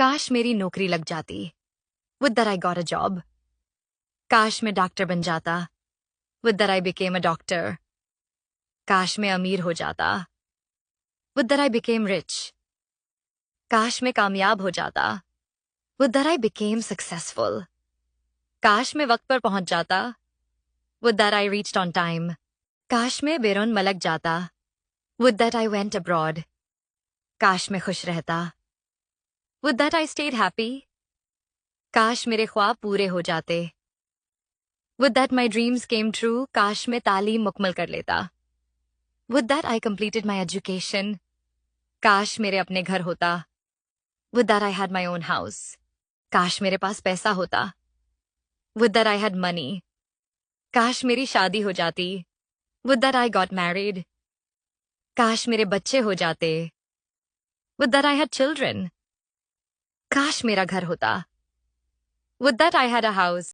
काश मेरी नौकरी लग जाती। Would that I got a job. काश मैं डॉक्टर बन जाता। Would that I became a doctor. काश मैं अमीर हो जाता। Would that I became rich. काश मैं कामयाब हो जाता। Would that I became successful. काश मैं वक्त पर पहुंच जाता। Would that I reached on time. काश मैं बैरून मुल्क जाता। Would that I went abroad. काश मैं खुश रहता। Would that I stayed happy. काश मेरे ख्वाब पूरे हो जाते। Would that my dreams came true. काश मैं तालीम मुकम्मल कर लेता। Would that I completed my education. काश मेरे अपने घर होता। Would that I had my own house. काश मेरे पास पैसा होता। Would that I had money. काश मेरी शादी हो जाती। Would that I got married. काश मेरे बच्चे हो जाते। Would that I had children. काश मेरा घर होता। Would that I had a house.